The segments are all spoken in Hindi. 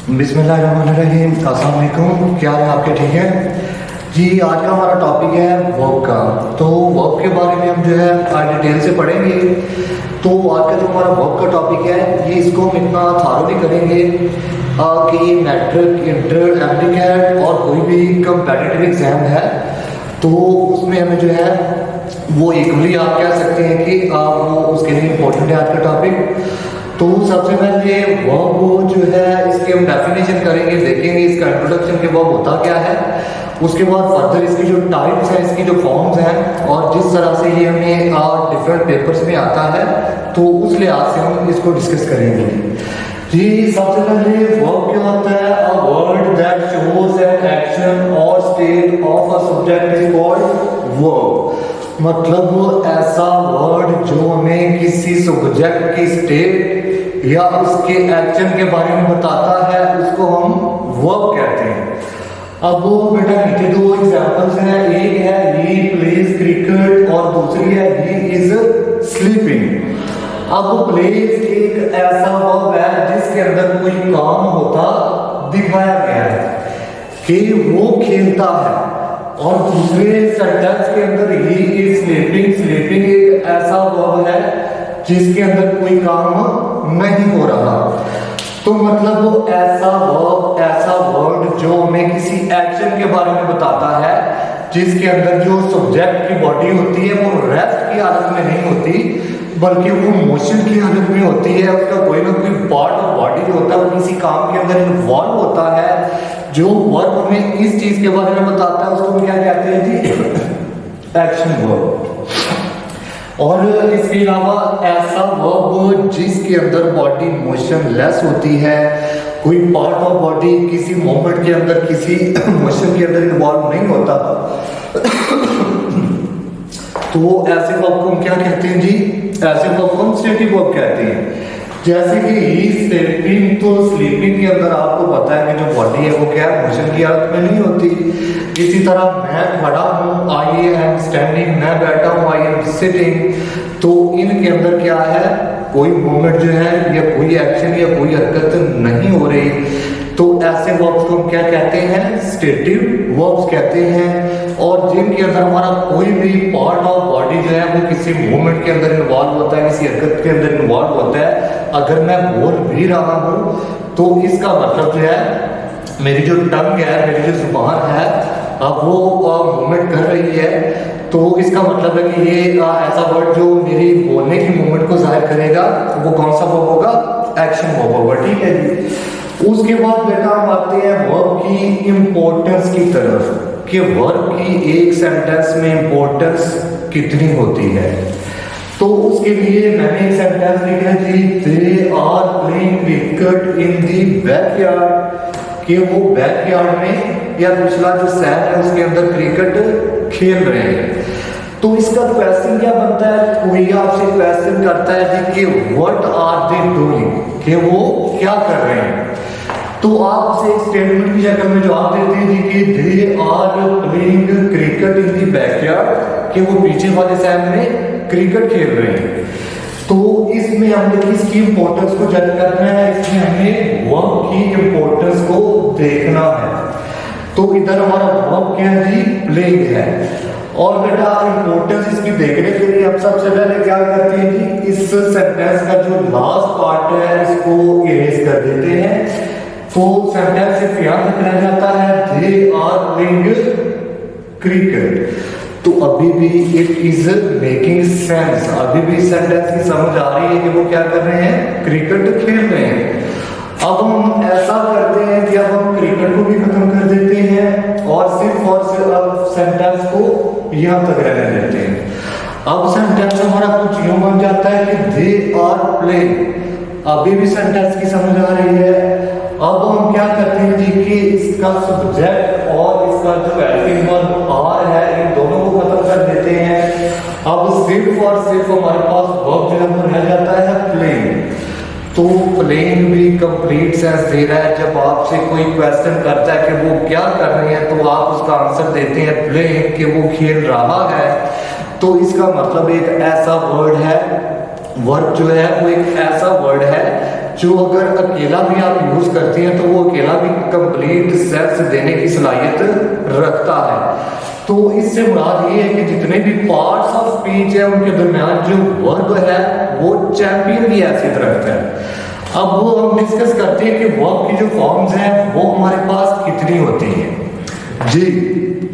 बिस्मिल्लाहिर्रहमानिर्रहीम। अस्सलाम वालेकुम। क्या है आपके? ठीक है जी। आज का हमारा टॉपिक है वर्क का। तो वर्क के बारे में हम जो है आज डिटेल से पढ़ेंगे। तो आज का जो हमारा वर्क का टॉपिक है ये इसको हम इतना थारोली करेंगे कि ये मैट्रिक, इंटर, एप्लीकेट और कोई भी कंपेटिटिव एग्जाम है तो उसमें हमें जो है वो इक्वली आप कह सकते हैं कि वो उसके लिए इम्पोर्टेंट है आज का टॉपिक। तो सबसे पहले वर्ब जो है इसकी हम डेफिनेशन करेंगे, देखेंगे इसका इंट्रोडक्शन के वर्ब होता क्या है। उसके बाद फर्दर इसकी जो टाइप्स हैं, इसकी जो फॉर्म्स हैं और जिस तरह से ये हमें डिफरेंट पेपर्स में आता है तो उस लिहाज से हम इसको डिस्कस करेंगे जी। सबसे पहले वर्ब क्या होता है? A word that shows an action और state of a subject is called verb. मतलब ऐसा वर्ड जो हमें किसी सब्जेक्ट की स्टेट या उसके एक्शन के बारे में बताता है उसको हम वर्ब कहते हैं। अब वो बेटा नीचे दो एग्जांपल्स हैं, एक है ही प्लेज क्रिकेट और दूसरी है ही इज स्लीपिंग। अब प्लेज एक ऐसा वर्ब है जिसके अंदर कोई काम होता दिखाया गया है कि वो खेलता है, और दूसरे सेंटेंस के अंदर ही इज स्लीपिंग। स्लीपिंग एक ऐसा वर्ब है जिसके अंदर कोई काम नहीं हो रहा। तो मतलब वो ऐसा वर्ब, ऐसा वर्ड जो हमें किसी एक्शन के बारे में बताता है जिसके अंदर जो सब्जेक्ट की बॉडी होती है वो रेस्ट की हालत में नहीं होती बल्कि वो मोशन की हालत में होती है। उसका कोई ना कोई पार्ट ऑफ बॉडी जो होता है वो किसी काम के अंदर इन्वॉल्व होता है। जो वर्ब हमें इस चीज के बारे में बताता है उसको हम क्या कहते हैं जी? Action verb. और इसके अलावा ऐसा वर्ब जिसके अंदर बॉडी मोशन लेस होती है, कोई पार्ट ऑफ बॉडी किसी मोमेंट के अंदर किसी मोशन के अंदर इन्वॉल्व नहीं होता तो ऐसे वर्ब को हम क्या कहते हैं जी? ऐसे वर्ब को हम स्टेटिव वर्ब कहते हैं। जैसे कि ही स्लीपिंग, तो स्लीपिंग के अंदर आपको पता है कि जो बॉडी है वो क्या है? मोशन की हालत में नहीं होती। इसी तरह मैं खड़ा हूँ, आई एम स्टैंडिंग, मैं बैठा हूँ, आई एम सिटिंग। तो इनके अंदर क्या है? कोई मूवमेंट जो है या कोई एक्शन या कोई हरकत नहीं हो रही। तो ऐसे वर्ब्स को हम क्या कहते हैं? स्टेटिव वर्ब्स कहते हैं। और जिनके अंदर हमारा कोई भी पार्ट ऑफ बॉडी जो है वो किसी मूवमेंट के अंदर इन्वॉल्व होता है, किसी हरकत के अंदर इन्वॉल्व होता है। अगर मैं बोल भी रहा हूं तो इसका मतलब जो है मेरी जो टंग है, मेरी जो जुबान है, अब वो मूवमेंट कर रही है। तो इसका मतलब है कि ये ऐसा वर्ड जो मेरी बोलने की मूवमेंट को जाहिर करेगा वो कौन सा वर्ब होगा? एक्शन वर्ब होगा। ठीक है जी। उसके बाद बेटा हम आते हैं वर्ब की इंपॉर्टेंस की तरफ कि वर्ब की एक सेंटेंस में इंपॉर्टेंस कितनी होती है। तो उसके लिए मैंने एक सेंटेंस लिखा है जी, they are playing cricket in the backyard, कि वो बैकयार्ड में या पिछला जो सैन है उसके अंदर क्रिकेट खेल रहे हैं। तो इसका क्वेश्चन क्या बनता है? कोई आपसे क्वेश्चन करता है जी कि व्हाट आर दे डूइंग, कि वो क्या कर रहे हैं। तो आप उसे एक स्टेटमेंट की शक्ल में जवाब देते हैं जी कि they are playing cricket in the backyard, कि वो पीछे वाले सैन में क्रिकेट खेल रहे हैं। तो इसमें हमने किसकी इंपॉर्टेंस को जज करना है? इसमें हमें वर्ब की इंपॉर्टेंस को देखना है। तो इधर हमारा वर्ब क्या है जी? प्लेइंग है। और बेटा इंपॉर्टेंस इसकी देखने के लिए हम सबसे पहले क्या करते हैं जी? इस सेंटेंस का जो लास्ट पार्ट है इसको इरेज कर देते हैं। तो सेंटेंस सिर्फ याद रखना जाता है दे आर प्लेइंग क्रिकेट। तो अभी भी इट इज मेकिंग सेंस, अभी भी सेंटेंस की समझ आ रही है कि वो क्या कर रहे हैं? क्रिकेट खेल रहे हैं। अब हम ऐसा करते हैं कि अब हम क्रिकेट को भी खत्म कर देते हैं और सिर्फ सेंटेंस को यहां तक रहने देते हैं। अब सेंटेंस हमारा कुछ यूं बन जाता है कि दे आर प्लेइंग। अभी भी सेंटेंस की समझ आ रही है। अब हम क्या करते हैं जी कि इसका सब्जेक्ट और इसका जो हेल्पिंग वर्ब आर है इन दोनों को खत्म कर देते हैं। अब सिर्फ और सिर्फ हमारे पास वर्ब जो है वो रह जाता है प्लेइंग। तो प्लेइंग भी कंप्लीट सेंस दे रहा है। जब आपसे कोई क्वेश्चन करता है कि वो क्या कर रहे हैं तो आप उसका आंसर देते हैं प्लेइंग, कि वो खेल रहा है। तो इसका मतलब एक ऐसा वर्ड है, वर्ब जो है वो एक ऐसा वर्ड है जो अगर अकेला भी आप यूज करते हैं तो वो अकेला भी कंप्लीट सेंस देने की सलाहियत रखता है। तो इससे मुराद ये है कि जितने भी पार्ट्स ऑफ स्पीच है उनके दरमियान जो वर्ब है वो चैंपियन की हैसियत रखता है। अब वो हम डिस्कस करते हैं कि वर्ब की जो फॉर्म्स हैं वो हमारे पास कितनी होती हैं जी।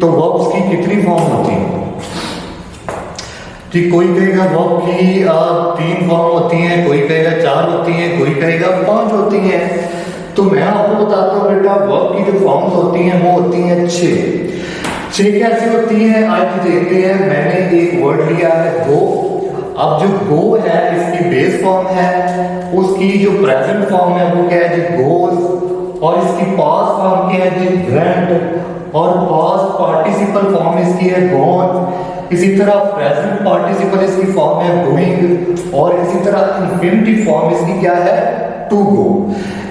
तो वर्ब्स की कितनी फॉर्म होती हैं कि कोई कहेगा वर्ब की 3 फॉर्म होती हैं, कोई कहेगा 4 होती हैं, कोई कहेगा 5 होती हैं। तो मैं आपको बताता हूँ बेटा वर्ब की जो फॉर्म्स होती हैं वो होती हैं 6 कैसे होती हैं आज देखते हैं। मैंने एक वर्ड लिया है गो। अब जो गो है इसकी बेस फॉर्म है, उसकी जो प्रेजेंट फॉर्म है वो क्या है जी गोज, और इसकी पास्ट फॉर्म क्या है जी वेंट, और पास्ट पार्टिसिपल फॉर्म इसकी है गॉन। इसी तरह प्रेजेंट पार्टिसिपल इसकी फॉर्म है गोइंग, और इसी तरह इंफिनिटिव फॉर्म इसकी क्या है टू गो।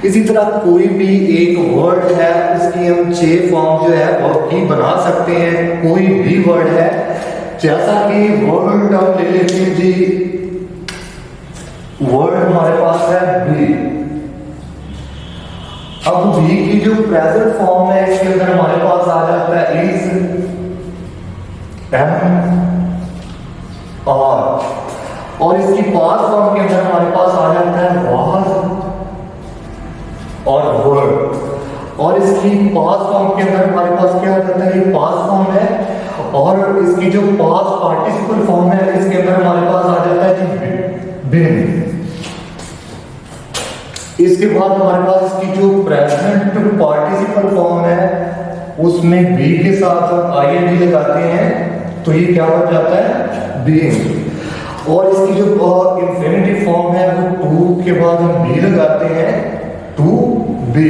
इसी तरह कोई भी एक वर्ड है उसकी हम 6 फॉर्म जो है वर्ब की बना सकते हैं। कोई भी वर्ड है जैसा कि वर्ड हम ले लेते हैं जी, वर्ड हमारे पास है बी। अब बी की जो प्रेजेंट फॉर्म है इसके अंदर हमारे पास आ जाता है इज, एम, और इसकी पास्ट फॉर्म के अंदर हमारे पास आ जाता है वाज और वर्ड, और इसकी पास्ट फॉर्म के अंदर हमारे पास क्या आ जाता है ये पास्ट फॉर्म है, और इसकी जो पास्ट पार्टिसिपल फॉर्म है इसके अंदर हमारे पास आ जाता है जी बिन। इसके बाद हमारे पास इसकी जो प्रेजेंट पार्टिसिपल फॉर्म है उसमें बी के साथ हम आईएनजी लगाते हैं तो ये क्या बन जाता है बीइंग, और इसकी जो इंफिनिटिव फॉर्म है वो टू के बाद हम बी लगाते हैं टू बी,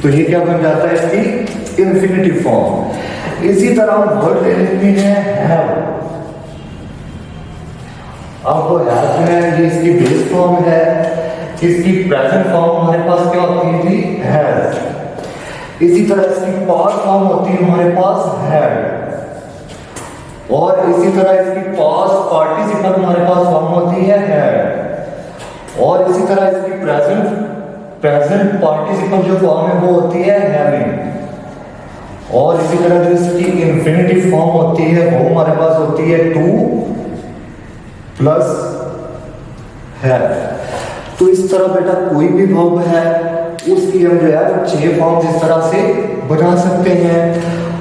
तो ये क्या बन जाता है इसकी इंफिनिटिव फॉर्म। इसी तरह हम वर्ड ले लेते हैं हैव। अब वो हैव जो है ये इसकी बेस फॉर्म है, इसकी प्रेजेंट फॉर्म हमारे पास क्या होती है जी हैज। इसी तरह इसकी पास्ट फॉर्म होती है हमारे पास हैड, और इसी तरह इसकी पास्ट पार्टिसिपल हमारे पास फॉर्म होती है हैड, और इसी तरह इसकी प्रेजेंट पार्टिसिपल जो फॉर्म है वो होती है हैविंग, और इसी तरह जो इसकी इंफिनिटिव फॉर्म होती है वो हमारे पास होती है टू प्लस हैव। तो इस तरह बेटा कोई भी वर्ब है उसकी हम जो है 6 फॉर्म इस तरह से बना सकते हैं,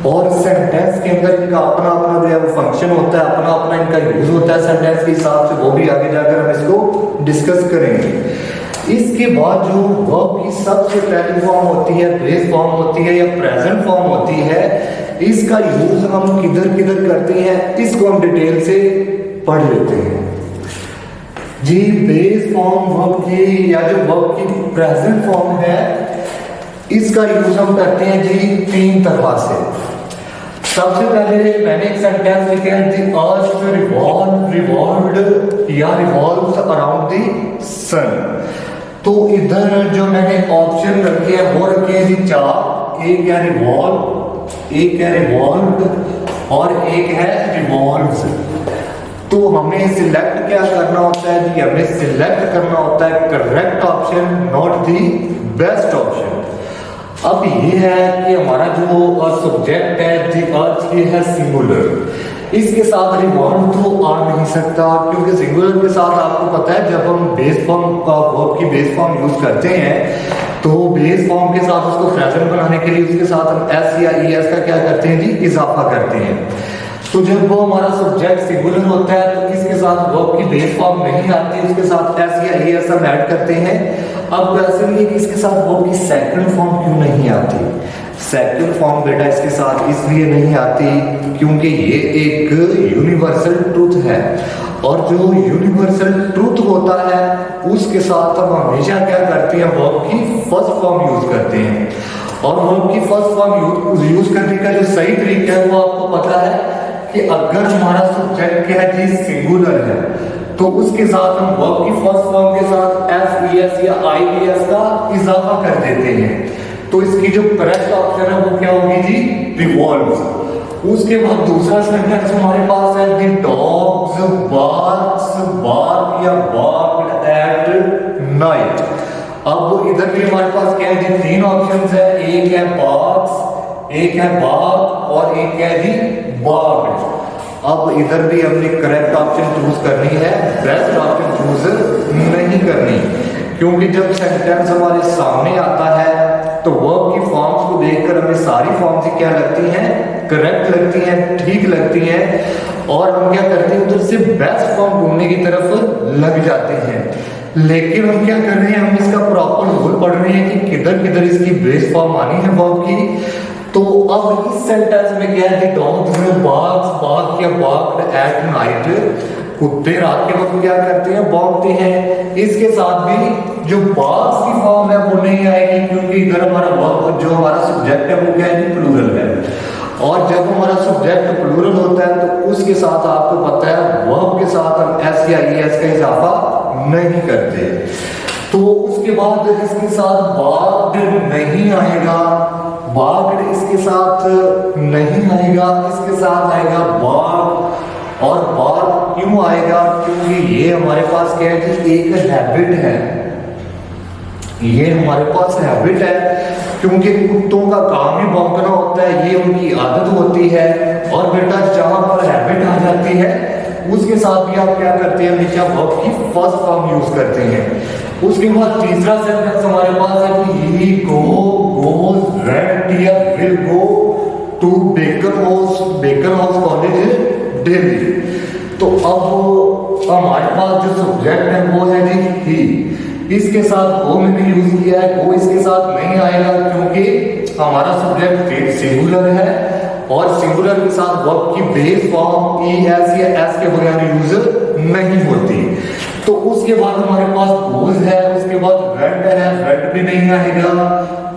और सेंटेंस के अंदर इनका अपना अपना जो है वो फंक्शन होता है, अपना अपना इनका यूज होता है सेंटेंस के हिसाब से, वो भी आगे जाकर हम इसको डिस्कस करेंगे। इसके बाद जो वर्ब की सबसे पहली फॉर्म होती है बेस फॉर्म होती है या प्रेजेंट फॉर्म होती है, इसका यूज हम किधर किधर करते हैं इसको हम डिटेल से पढ़ लेते हैं जी। बेस फॉर्म वर्ब की या जो वर्ब की प्रेजेंट फॉर्म है इसका यूज हम करते हैं जी 3 तरह से। सबसे पहले मैंने एक सेंटेंस लिखा है द अर्थ रिवॉल्व्ड या रिवॉल्व्स अराउंड द सन। तो इधर जो मैंने ऑप्शन रखे हैं वो रखे हैं जी 4, एक है रिवॉल्व, एक है रिवॉल्व्ड और एक है रिवॉल्व्स। तो हमें सिलेक्ट क्या करना होता है जी, हमें सिलेक्ट करना होता है correct option, not the best option. अब ये है कि हमारा जो सब्जेक्ट है दी अर्थ ये है सिंगुलर, इसके साथ रिवॉल्व तो आ नहीं सकता क्योंकि सिंगुलर के साथ आपको पता है जब हम बेस फॉर्म का वर्ब की बेस फॉर्म यूज करते हैं तो बेस फॉर्म के साथ उसको प्रेजेंट बनाने के लिए उसके साथ हम एस या ई एस का क्या करते हैं जी इजाफा करते हैं। तो जब वो हमारा सब्जेक्ट सिंगुलर होता है तो इसके साथ वर्ब की बेस फॉर्म नहीं आती, उसके साथ एस या ई एस हम ऐड करते हैं। अब वैसे भी इसके साथ वर्ब की सेकंड फॉर्म क्यों नहीं आती? सेकंड फॉर्म बेटा इसके साथ इसलिए नहीं आती क्योंकि ये एक यूनिवर्सल ट्रूथ है, और जो यूनिवर्सल ट्रूथ होता है उसके साथ हम हमेशा क्या करते हैं वर्ब की फर्स्ट फॉर्म यूज करते हैं। और वर्ब की फर्स्ट फॉर्म यूज करने का जो सही तरीका है वो आपको पता है कि अगर हमारा सब्जेक्ट क्या है जी सिंगुलर है तो उसके साथ हम वर्ब की फर्स्ट फॉर्म के साथ एस ई एस या आई ई एस का इजाफा कर देते हैं। तो इसकी जो करेक्ट ऑप्शन है वो क्या होगी जी रिवॉल्व्स। उसके बाद दूसरा सेंटेंस हमारे पास है द डॉग्स बार्क्स बार्क या बार्क्ड एट नाइट। अब इधर भी हमारे पास क्या है जी, तीन ऑप्शंस है, एक है बॉक्स, एक है बाग और एक है जी बाग। अब इधर भी हमने करेक्ट ऑप्शन चूज करनी है, बेस्ट ऑप्शन चूज नहीं करनी, क्योंकि जब सेंटेंस हमारे सामने आता है तो वर्ब की फॉर्म्स को देखकर हमें सारी फॉर्म्स क्या लगती हैं, करेक्ट लगती हैं, ठीक लगती हैं, और हम क्या करते हैं उधर से बेस्ट फॉर्म ढूंढने की तरफ लग जाते हैं। लेकिन हम क्या कर रहे हैं, हम इसका प्रॉपर रूल पढ़ रहे हैं कि किधर किधर इसकी बेस फॉर्म आनी है वर्ब की। तो अब इस सेंटेंस में क्या है, डॉग्स बाग्स बाग या बाग्ड एट नाइट, कुत्ते रात के वक्त क्या करते हैं, भौंकते हैं। इसके साथ भी जो बाग्स की फॉर्म है वो नहीं आएगी, क्योंकि इधर हमारा वर्ब जो हमारा सब्जेक्ट है वो क्या है, प्लूरल है, और जब हमारा सब्जेक्ट प्लूरल होता है तो उसके साथ आपको पता है वर्ब के साथ हम एस या ईएस का इजाफा नहीं करते। तो उसके बाद इसके साथ बाग्ड नहीं आएगा, बाग्ड इसके साथ नहीं आएगा, इसके साथ आएगा बाग। और बाग क्यों आएगा, क्योंकि ये हमारे पास क्या है कि एक हैबिट है, ये हमारे पास हैबिट है, क्योंकि कुत्तों का काम ही भौंकना होता है, ये उनकी आदत होती है। और बेटा जहां पर हैबिट आ जाती है उसके साथ भी आप क्या करते हैं, हमेशा वर्ब की फर्स्ट फॉर्म यूज करते हैं। उसके बाद तीसरा सेंटेंस हमारे पास है कि ही गोज रेंट या will go to Baker House college daily. तो अब हमारे पास जो सब्जेक्ट है वो है जी ही, इसके साथ वो मैंने यूज किया है, वो इसके साथ नहीं आएगा, क्योंकि हमारा सब्जेक्ट सिंगुलर है और सिंगुलर के साथ वर्ब की बेस फॉर्म ई एस या एस के बगैर यूज नहीं होती। तो उसके बाद हमारे पास गोज है, उसके बाद रेंट है, रेंट भी नहीं आएगा,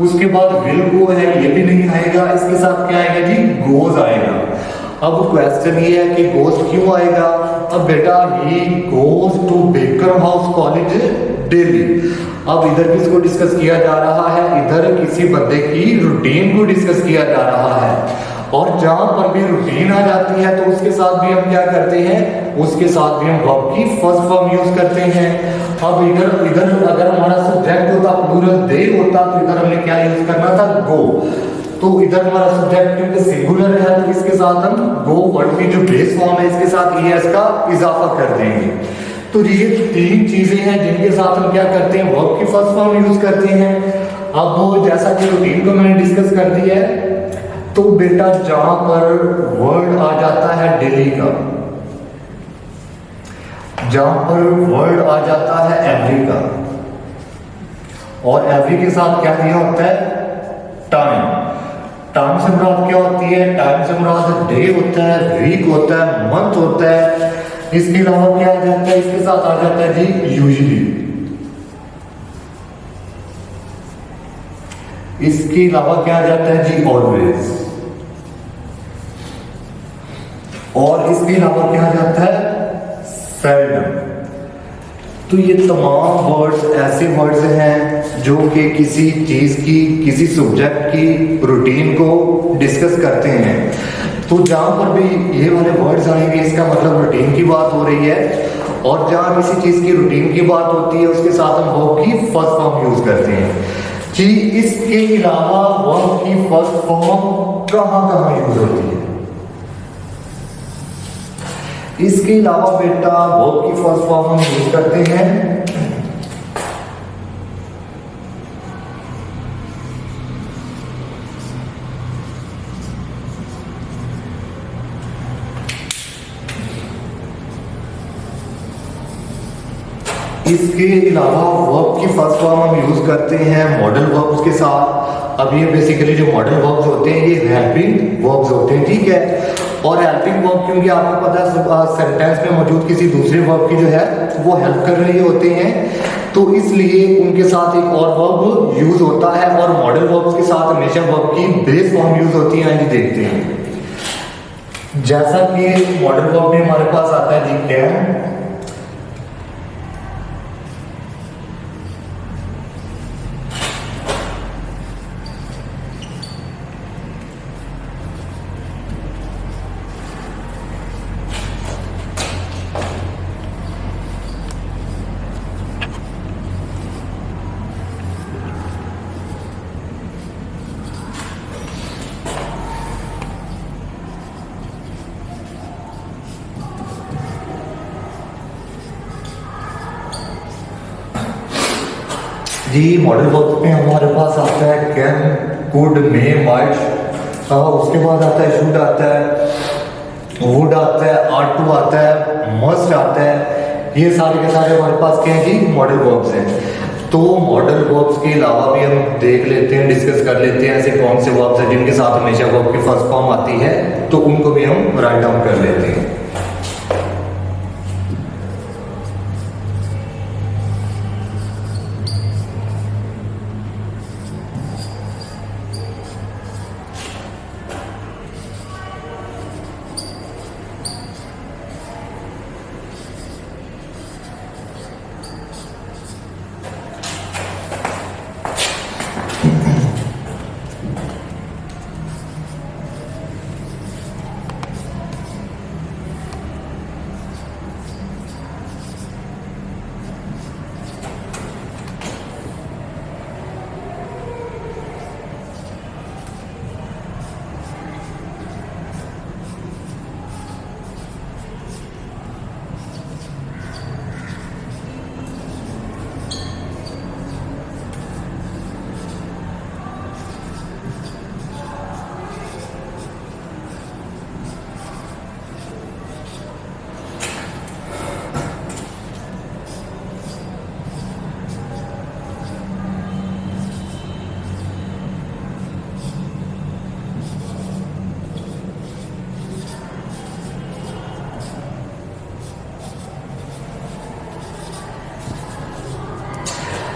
उसके बाद विल गो है, ये भी नहीं आएगा, इसके साथ क्या आएगा जी, गोज आएगा। अब क्वेश्चन ये है कि गोज क्यों आएगा। अब बेटा he goes to Baker House college daily. अब इधर किसको डिस्कस किया जा रहा है, इधर किसी बंदे की रूटीन को डिस्कस किया जा रहा है, और जहां पर भी रूटीन आ जाती है तो उसके साथ भी हम क्या करते हैं, उसके साथ भी हम वर्ब की फर्स्ट फॉर्म यूज करते हैं। अब इधर अगर हमारा सब्जेक्ट होता प्लूरल दे होता तो इधर हमने क्या यूज करना था, गो। तो इधर हमारा सब्जेक्ट क्योंकि सिंगुलर है तो इसके साथ हम गो वर्ड की जो बेस फॉर्म है इसके साथ ईएस का इजाफा कर देंगे। तो ये तीन चीजें हैं जिनके साथ हम क्या करते हैं, वर्ब की फर्स्ट फॉर्म यूज करते हैं। अब जैसा कि रूटीन को मैंने डिस्कस कर दिया है, तो बेटा जहां पर वर्ड आ जाता है डेली का, जहां पर वर्ड आ जाता है एवरी का, और एवरी के साथ क्या दिया होता है, टाइम। टाइम से मुराद क्या होती है, टाइम से मुराद डे होता है, वीक होता है, मंथ होता है। इसके अलावा क्या आ जाता है, इसके साथ आ जाता है जी यूजुअली। इसके अलावा क्या आ जाता है जी ऑलवेज, और इसके अलावा क्या आ जाता है सेल्डम। तो ये तमाम वर्ड्स ऐसे वर्ड्स हैं जो कि किसी चीज की, किसी सब्जेक्ट की रूटीन को डिस्कस करते हैं। तो जहां पर भी ये वाले वर्ड्स आएंगे इसका मतलब रूटीन की बात हो रही है, और जहां किसी चीज की रूटीन की बात होती है उसके साथ हम वर्ब की फर्स्ट फॉर्म यूज करते हैं जी। इसके अलावा वर्ब की फर्स्ट फॉर्म कहां कहां यूज होती है, इसके अलावा बेटा वर्ब की फर्स्ट फॉर्म हम यूज करते हैं इसके अलावा वर्ब की फर्स्ट फॉर्म हम यूज करते हैं मॉडल वर्ब्स के साथ। अब ये बेसिकली जो मॉडल वर्ब्स होते हैं ये हेल्पिंग वर्ब्स होते हैं, ठीक है। और हेल्पिंग वर्ब क्योंकि आपको पता है सेंटेंस में मौजूद किसी दूसरे वर्ब की जो है वो हेल्प कर रही होते हैं, तो इसलिए उनके साथ एक और वर्ब यूज होता है, और मॉडल वर्ब्स के साथ हमेशा वर्ब की बेस फॉर्म यूज होती है। आइए देखते हैं, जैसा कि मॉडल वर्ब में हमारे पास आता है जी कैन, जी मॉडल वर्ब में हमारे पास आता है कैन, कुड, मे, माइट। उसके बाद आता है शुड आता है, वुड आता है, आर टू आता है, मस्ट आता है। ये सारे के सारे हमारे पास क्या है जी, मॉडल वर्ब्स हैं। तो मॉडल वर्ब्स के अलावा भी हम देख लेते हैं, डिस्कस कर लेते हैं ऐसे कौन से वर्ब्स हैं जिनके साथ हमेशा वर्ब की फर्स्ट फॉर्म आती है, तो उनको भी हम राइट डाउन कर लेते हैं।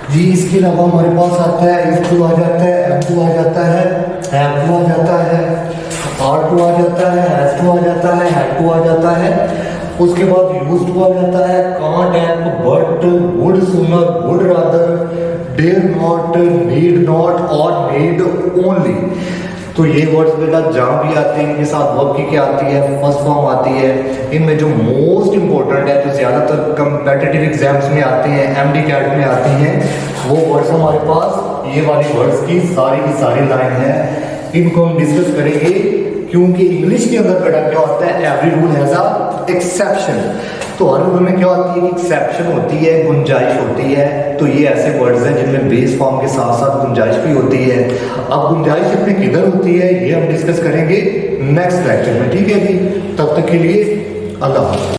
जी इसके अलावा हमारे पास आता है इफ टू आ जाता है, एम टू आ जाता है, हैव टू आ जाता है, आर टू आ जाता है, हैज टू आ जाता है, हैड टू आ जाता है। उसके बाद यूज टू आ जाता है, can't, am, but, would sooner, would rather, dare not, need not और नीड ओनली। तो ये वर्ड्स बेटा जहाँ भी आते हैं इनके साथ वर्ब की क्या आती है, फर्स्ट फॉर्म आती है। इनमें जो मोस्ट इंपॉर्टेंट है, जो ज्यादातर कंपेटिटिव एग्जाम्स में आते हैं, एमडी कैट में आती हैं, वो वर्ड्स हमारे पास ये वाली वर्ड्स की सारी लाइन है। इनको हम डिस्कस करेंगे क्योंकि इंग्लिश के अंदर बेटा क्या होता है, every rule has a exception. तो हर रूल में क्या होती है कि एक्सेप्शन होती है, गुंजाइश होती है। तो ये ऐसे वर्ड्स हैं जिनमें बेस फॉर्म के साथ साथ गुंजाइश भी होती है। अब गुंजाइश इसमें किधर होती है ये हम डिस्कस करेंगे नेक्स्ट लेक्चर में, ठीक है जी। तब तक के लिए अल्लाह हाफ़िज़।